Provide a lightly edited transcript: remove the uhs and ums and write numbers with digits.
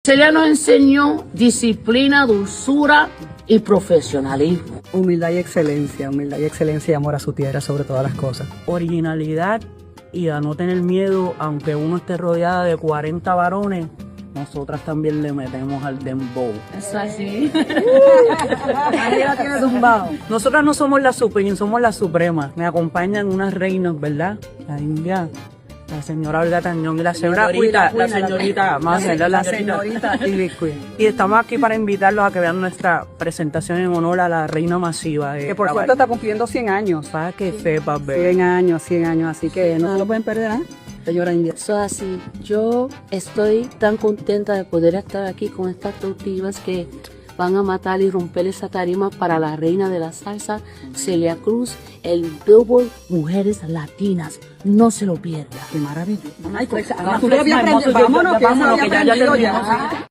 Celia nos enseñó disciplina, dulzura y profesionalismo. Humildad y excelencia y amor a su tierra sobre todas las cosas. Originalidad y a no tener miedo, aunque uno esté rodeada de 40 varones, nosotras también le metemos al dembow. Eso así. Ahí la tiene tumbado. Nosotras no somos las super, somos las supremas. Me acompañan unas reinas, ¿verdad? La India, la señora Olga Tañón y la señorita, la señorita, más la señorita Ivy Queen. Y estamos aquí para invitarlos a que vean nuestra presentación en honor a la reina masiva. Que por cierto está cumpliendo 100 años. Para que sepas, bebé. 100 años, así que no se lo pueden perder, ¿eh? Señora India. Eso así. Yo estoy tan contenta de poder estar aquí con estas tortillas que van a matar y romper esa tarima para la reina de la salsa, Celia Cruz, el Billboard Mujeres Latinas. No se lo pierda. Qué maravilla. Ay, pues, Vámonos, que ya terminamos.